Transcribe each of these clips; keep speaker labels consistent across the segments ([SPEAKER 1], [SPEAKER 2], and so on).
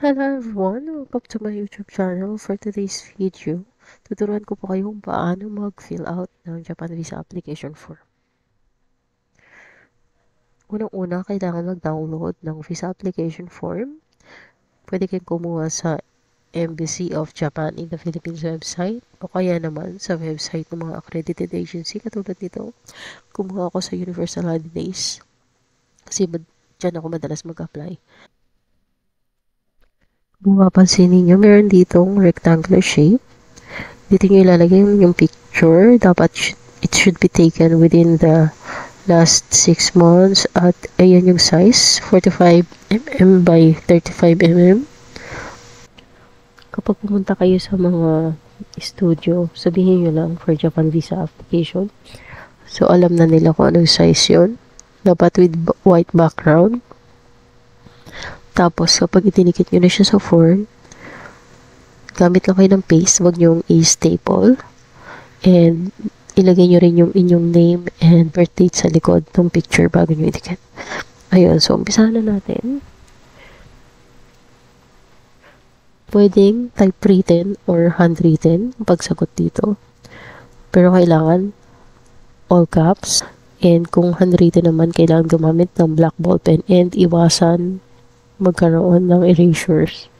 [SPEAKER 1] Hello everyone! Welcome to my YouTube channel. For today's video, tuturuan ko po kayo kung paano mag-fill out ng Japan Visa application form. Unang-una, kailangan mag-download ng visa application form. Pwede kayong kumuha sa Embassy of Japan in the Philippines website o kaya naman sa website ng mga accredited agency katulad nito. Kumuha ako sa Universal Holidays kasi dyan ako madalas mag-apply. Kung mapapansin ninyo, meron ditong rectangular shape. Dito nyo ilalagay yung picture. Dapat it should be taken within the last 6 months. At ayan yung size, 45mm by 35mm. Kapag pumunta kayo sa mga studio, sabihin nyo lang for Japan Visa application. So, alam na nila kung anong size yon. Dapat with white background. Tapos, kapag itinikit nyo na siya sa form, gamit lang kayo ng paste, wag nyo i-staple. And, ilagay nyo rin yung inyong name and birth date sa likod ng picture bago nyo itikit. Ayun, so, umpisahan na natin. Pwedeng typewritten or handwritten ang pagsagot dito. Pero kailangan all caps. And kung handwritten naman, kailangan gumamit ng black ball pen and iwasan magkaroon ng erasures.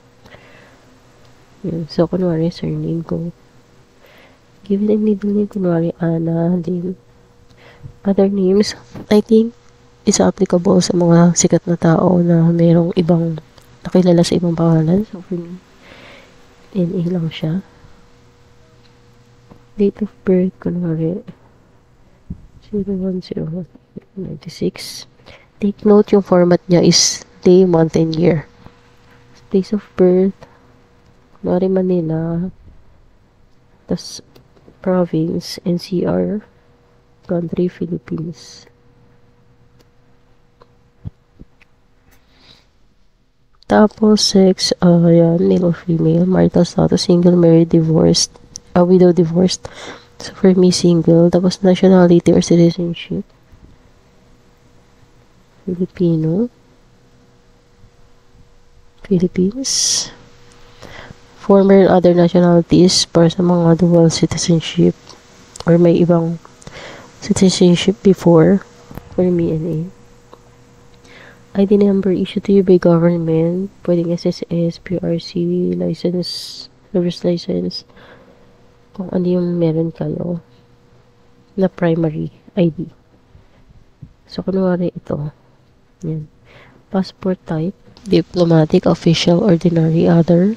[SPEAKER 1] Yun. So, kunwari, surname ko. Given and middle name, kunwari, Ana, Lynn. Other names, I think, is applicable sa mga sikat na tao na mayroong ibang nakilala sa ibang pangalan. So, for me, NA lang siya. Date of birth, kunwari, 01/01/96. Take note, yung format niya is day, month, and year. Place of birth, kunwari Manila, tas province, NCR, country, Philippines. Tapos, sex, yan, male or female, marital status, single, married, divorced, widow, divorced. So, for me, single. Tapos, nationality or citizenship, Filipino, Philippines. Former and other nationalities para sa mga dual citizenship or may ibang citizenship before, for me, NA. ID number issued to you by government, pwedeng SSS, PRC, license, service license, kung ano yung meron kayo na primary ID. So, kunwari ito. Yan. Passport type, diplomatic, official, ordinary, other.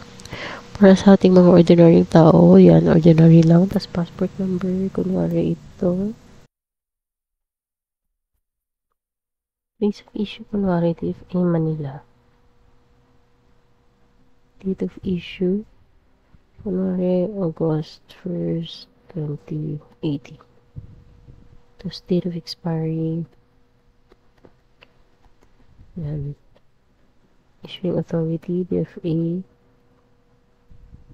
[SPEAKER 1] Para sa ating mga ordinary tao, yan, ordinary lang. Tapos passport number, kunwari ito. Place of issue, kunwari TFA Manila. Date of issue, kunwari August 1st, 2018. Tapos date of expiry, yan. Issuing authority, DFA.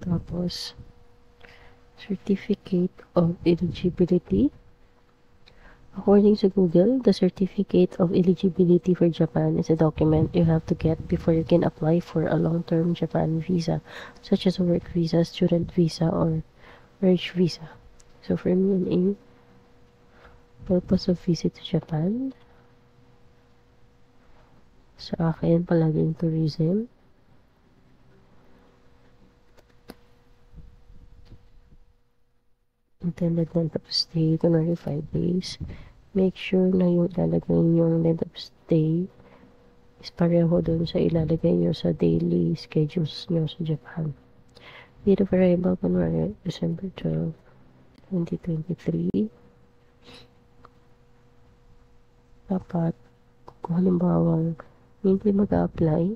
[SPEAKER 1] Tapos, certificate of eligibility. According to Google, the certificate of eligibility for Japan is a document you have to get before you can apply for a long-term Japan visa, such as a work visa, student visa, or marriage visa. So, for me, in purpose of visit to Japan, sa akin, palaging tourism. Intended length of stay, kunwari 5 days. Make sure na yung ilalagay yung length of stay is pareho dun sa ilalagay nyo sa daily schedules nyo sa Japan. Date of arrival, kunwari December 12, 2023. Dapat, kung halimbawa hindi mag-a-apply,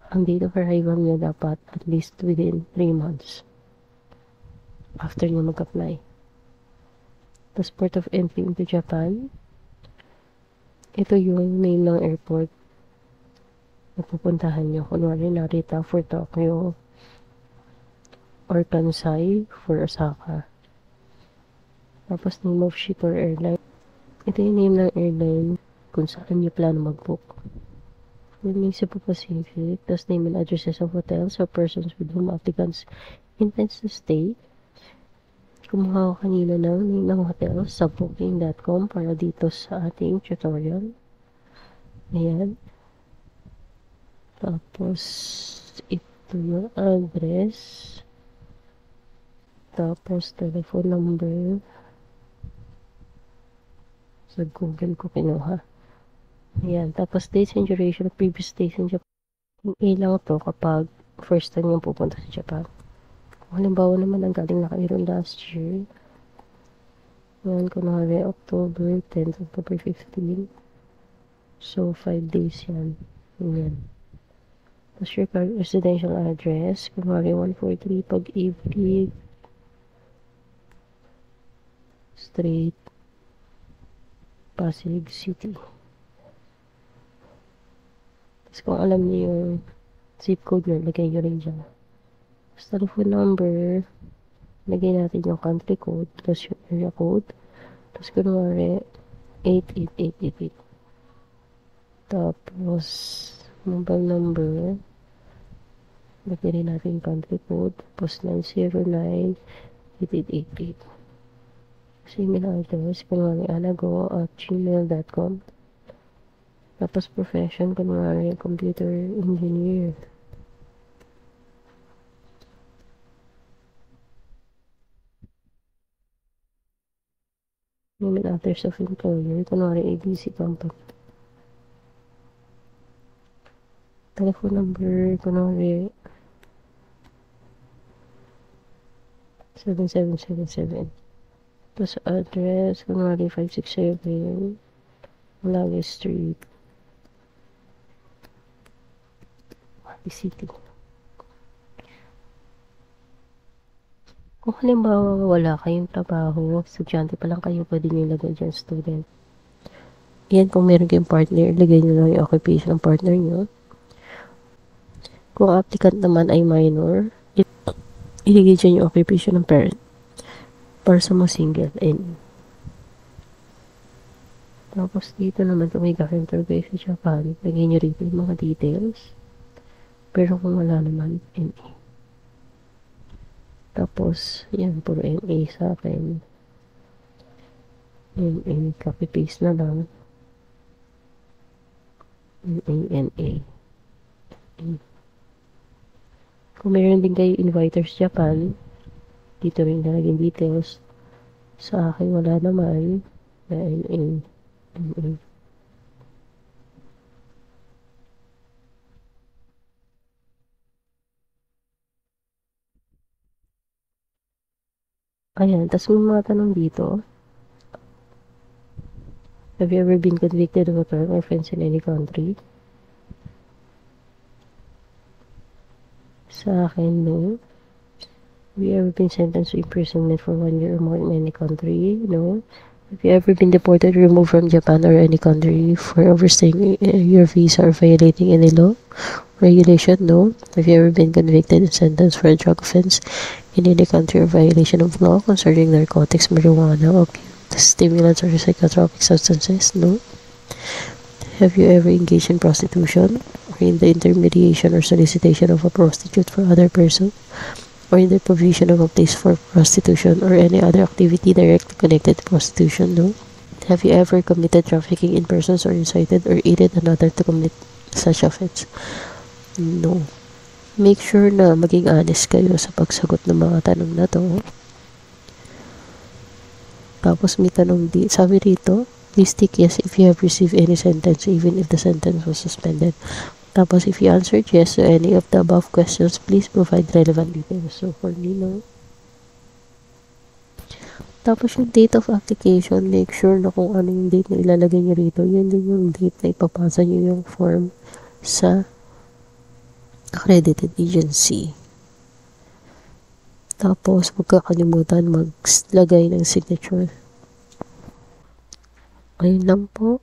[SPEAKER 1] ang date of arrival nyo dapat at least within 3 months after nyo mag-apply. Tapos port of entry into Japan, ito yung name ng airport na pupuntahan nyo. Kunwari Narita for Tokyo or Kansai for Osaka. Tapos name of ship or airline. Ito yung name ng airline kung saan nyo plano mag-book. Municipal Pacific, tapos name and addresses of hotels or persons with whom applicants intends to stay. Kumuha ko kanina ng name ng hotel sa booking.com para dito sa ating tutorial. Ayan. Tapos, ito yung address. Tapos, telephone number. Sa Google ko kinuha. Ayan. Tapos, dates and duration of previous stays in Japan. Yung A lang to kapag first time yung pupunta sa Japan. Kung halimbawa naman ang galing na kayo last year. Ayan, kunwari October 10 to October 15. So, 5 days yan. Ayan. Tapos your residential address. Kunwari 143 Pag-ibig Street, Pasig City. Tapos kung alam niyo yung zip code nyo, lagay nyo rin dyan. Tapos telephone number, lagay natin yung country code, plus yung area code. Tapos kunwari, 88888. Tapos, mobile number, lagay rin natin yung country code, tapos 9098888. Tapos email address, kunwari anago@gmail.com. Tapos profession, kunwari computer engineer. Name and address of employer, kunwari ABC company. Telephone number, kunwari 7777. Tapos address, kunwari 567 Malawi Street, Makati City. Kung halimbawa wala kayong trabaho, estudyante pa lang kayo, pwede nyo ilagay dyan student. Yan, kung meron kayong partner, ilagay nyo lang yung occupation ng partner nyo. Kung applicant naman ay minor, ilagay dyan yung occupation ng parent. Para sa mga single, N. Tapos dito naman kung may ka-enter kayo sa Japan, lagay nyo rito yung mga details. Pero kung wala naman, NA. Tapos, yan, puro NA sa akin. NA, copy-paste na lang. NA. Kung meron din kayo inviters Japan, dito rin nalaging details. Sa akin, wala naman. Na NA. Ayan, tas may mga tanong dito. Have you ever been convicted of a crime or offense in any country? Sa akin, no. Have you ever been sentenced to imprisonment for 1 year or more in any country? No. Have you ever been deported or removed from Japan or any country for overstaying your visa or violating any law? Regulation? No. Have you ever been convicted and sentenced for a drug offense in any country or violation of law concerning narcotics, marijuana, opium, stimulants, or psychotropic substances? No. Have you ever engaged in prostitution or in the intermediation or solicitation of a prostitute for other person, or in the provision of a place for prostitution or any other activity directly connected to prostitution? No. Have you ever committed trafficking in persons or incited or aided another to commit such offense? No. Make sure na maging honest kayo sa pagsagot ng mga tanong na to. Tapos may tanong sabi rito, please tick yes if you have received any sentence even if the sentence was suspended. Tapos if you answered yes to any of the above questions, please provide relevant details. So for me, no. Tapos yung date of application, make sure na kung ano yung date na ilalagay nyo rito, yun din yung date na ipapasa nyo yung form sa accredited agency. Tapos, huwag kakalimutan maglagay ng signature. Ayun lang po.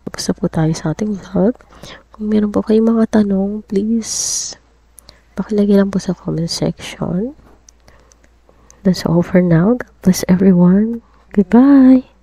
[SPEAKER 1] Tapos na po tayo sa ating vlog. Kung meron po kayong mga tanong, please, pakilagay lang po sa comment section. That's all for now. God bless everyone. Goodbye!